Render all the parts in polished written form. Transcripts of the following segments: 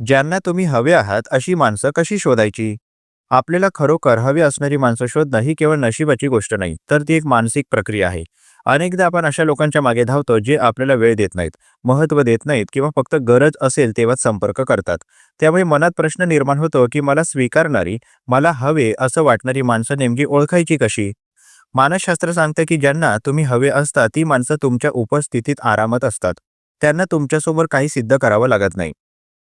ज्यांना तुम्ही हवे आहात अशी माणसं कशी शोधायची? आपल्याला खरोखर हवी असणारी माणसं शोधणं ही केवळ नशिबाची गोष्ट नाही, तर ती एक मानसिक प्रक्रिया आहे. अनेकदा आपण अशा लोकांच्या मागे धावतो जे आपल्याला वेळ देत नाहीत, महत्त्व देत नाहीत किंवा फक्त गरज असेल तेव्हाच संपर्क करतात. त्यामुळे मनात प्रश्न निर्माण होतो, की मला स्वीकारणारी, मला हवे असं वाटणारी माणसं नेमकी ओळखायची कशी? मानसशास्त्र सांगतं, की ज्यांना तुम्ही हवे असता ती माणसं तुमच्या उपस्थितीत आरामात असतात. त्यांना तुमच्यासमोर काही सिद्ध करावं लागत नाही.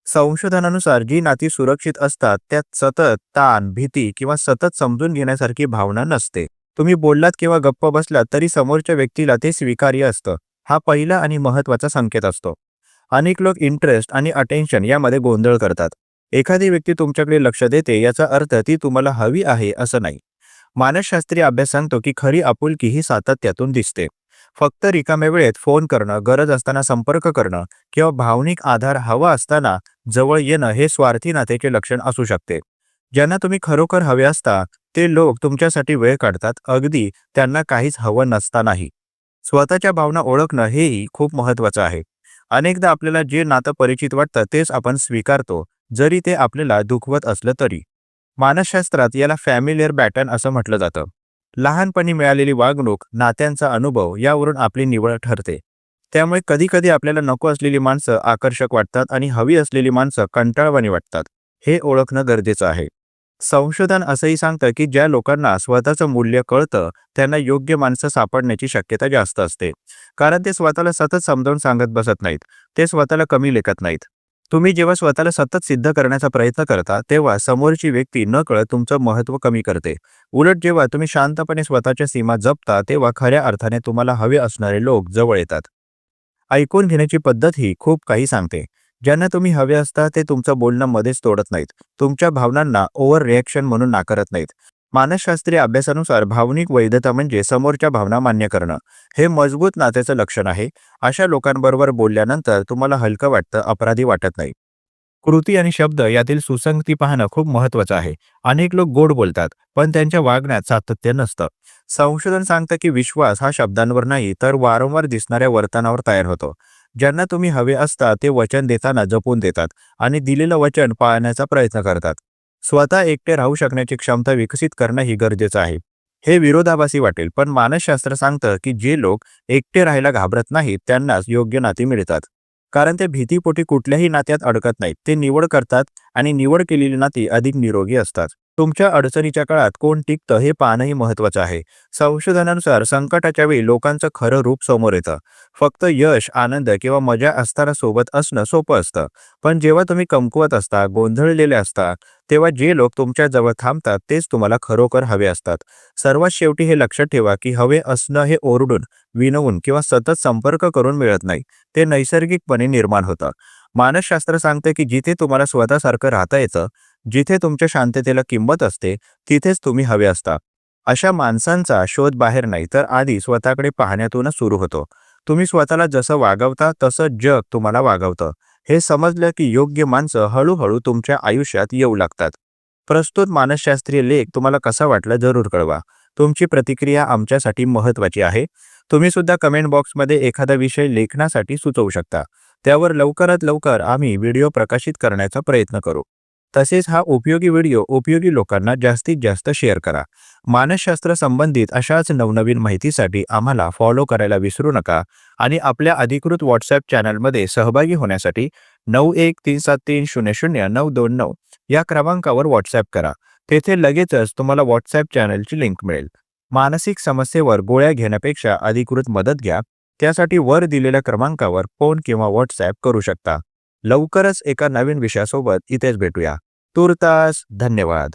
संशोधनानुसार जी नाती सुरक्षित असतात त्यात सतत ताण, भीती किंवा सतत समजून घेण्यासारखी भावना नसते. तुम्ही बोललात किंवा गप्प बसलात तरी समोरच्या व्यक्तीला ते स्वीकार्य असतं. हा पहिला आणि महत्त्वाचा संकेत असतो. अनेक लोक इंटरेस्ट आणि अटेन्शन यामध्ये गोंधळ करतात. एखादी व्यक्ती तुमच्याकडे लक्ष देते याचा अर्थ ती तुम्हाला हवी आहे असं नाही. मानसशास्त्रीय अभ्यास सांगतो की खरी आपुलकी ही सातत्यातून दिसते. फक्त रिकाम्या वेळेत फोन करणं, गरज असताना संपर्क करणं किंवा भावनिक आधार हवा असताना जवळ येणं हे स्वार्थी नात्याचे लक्षण असू शकते. ज्यांना तुम्ही खरोखर हवे असता ते लोक तुमच्यासाठी वेळ काढतात, अगदी त्यांना काहीच हवं नसतानाही. स्वतःच्या भावना ओळखणं हेही खूप महत्त्वाचं आहे. अनेकदा आपल्याला जे नातं परिचित वाटतं तेच आपण स्वीकारतो, जरी ते आपल्याला दुखवत असलं तरी. मानसशास्त्रात याला फॅमिलियर पॅटर्न असं म्हटलं जातं. लहानपणी मिळालेली वागणूक, नात्यांचा अनुभव यावरून आपली निवड ठरते. त्यामुळे कधी-कधी आपल्याला नको असलेली माणसं आकर्षक वाटतात आणि हवी असलेली माणसं कंटाळवाणी वाटतात. हे ओळखणं गरजेचं आहे. संशोधन असंही सांगतं, की ज्या लोकांना स्वतःचं मूल्य कळतं, त्यांना योग्य माणसं सापडण्याची शक्यता जास्त असते. कारण ते स्वतःला सतत समजावून सांगत बसत नाहीत. ते स्वतःला कमी लेखत नाहीत. तुम्ही जेव्हा स्वतःला सतत सिद्ध करण्याचा प्रयत्न करता, तेव्हा समोरची व्यक्ती नकळत तुमचं महत्त्व कमी करते. उलट जेव्हा तुम्ही शांतपणे स्वतःच्या सीमा जपता, तेव्हा खऱ्या अर्थाने तुम्हाला हवे असणारे लोक जवळ येतात. ऐकून घेण्याची पद्धत ही खूप काही सांगते. ज्यांना तुम्ही हवे असता ते तुमचं बोलणं मध्येच तोडत नाहीत. तुमच्या भावनांना ओव्हर रिएक्शन म्हणून नाकारत नाहीत. मानसशास्त्रीय अभ्यासानुसार भावनिक वैधता म्हणजे समोरच्या भावना मान्य करणं. हे मजबूत नात्याचं लक्षण आहे. अशा लोकांबरोबर बोलल्यानंतर तुम्हाला हलकं वाटतं, अपराधी वाटत नाही. कृती आणि शब्द यातील सुसंगती पाहणं खूप महत्त्वाचं आहे. अनेक लोक गोड बोलतात, पण त्यांच्या वागण्यात सातत्य नसतं. संशोधन सांगतं की विश्वास हा शब्दांवर नाही, तर वारंवार दिसणाऱ्या वर्तनावर तयार होतो. ज्यांना तुम्ही हवे असता ते वचन देताना जपून देतात आणि दिलेलं वचन पाळण्याचा प्रयत्न करतात. स्वतः एकटे राहू शकण्याची क्षमता विकसित करणं ही गरजेचं आहे. हे विरोधाभासी वाटेल, पण मानसशास्त्र सांगतं की जे लोक एकटे राहायला घाबरत नाहीत त्यांनाच योग्य नाती मिळतात. कारण ते भीतीपोटी कुठल्याही नात्यात अडकत नाहीत. ते निवड करतात आणि निवड केलेली नाती अधिक निरोगी असतात. तुमच्या अडचणीच्या काळात कोण टिकतं हे पाहणंही महत्त्वाचं आहे. संशोधनानुसार संकटाच्या वेळी लोकांचं खरं रूप समोर येतं. फक्त यश, आनंद किंवा मजा असताना सोबत असणं सोपं असतं. पण जेव्हा तुम्ही कमकुवत असता, गोंधळलेले असता, तेव्हा जे लोक तुमच्या जवळ थांबतात तेच तुम्हाला खरोखर हवे असतात. सर्वात शेवटी हे लक्षात ठेवा की हवे असणं हे ओरडून, विनवून किंवा सतत संपर्क करून मिळत नाही. ते नैसर्गिकपणे निर्माण होतं. मानसशास्त्र सांगते की जिथे तुम्हाला स्वतःसारखं राहता येतं, जिथे तुमच्या शांततेला किंमत असते, तिथेच तुम्ही हवे असता. अशा माणसांचा शोध बाहेर नाही, तर आधी स्वतःकडे पाहण्यातूनच सुरू होतो. तुम्ही स्वतःला जसं वागवता तसं जग तुम्हाला वागवतं. हे समजलं की योग्य माणसं हळूहळू तुमच्या आयुष्यात येऊ लागतात. प्रस्तुत मानसशास्त्रीय लेख तुम्हाला कसा वाटला जरूर कळवा. तुमची प्रतिक्रिया आमच्यासाठी महत्त्वाची आहे. तुम्ही सुद्धा कमेंट बॉक्समध्ये एखादा विषय लेखनासाठी सुचवू शकता. त्यावर लवकरात लवकर आम्ही व्हिडिओ प्रकाशित करण्याचा प्रयत्न करू. तसेच हा उपयोगी व्हिडिओ उपयोगी लोकांना जास्तीत जास्त शेअर करा. मानसशास्त्र संबंधित अशाच नवनवीन माहितीसाठी आम्हाला फॉलो करायला विसरू नका आणि आपल्या अधिकृत व्हॉट्सॲप चॅनलमध्ये सहभागी होण्यासाठी 9137300929 या क्रमांकावर व्हॉट्सॲप करा. तेथे लगेचच तुम्हाला व्हॉट्सॲप चॅनलची लिंक मिळेल. मानसिक समस्येवर गोळ्या घेण्यापेक्षा अधिकृत मदत घ्या. त्यासाठी वर दिलेल्या क्रमांकावर फोन किंवा व्हॉट्सॲप करू शकता. लवकरच एका नवीन विषयासोबत इथेच भेटूया. तूर्तास धन्यवाद.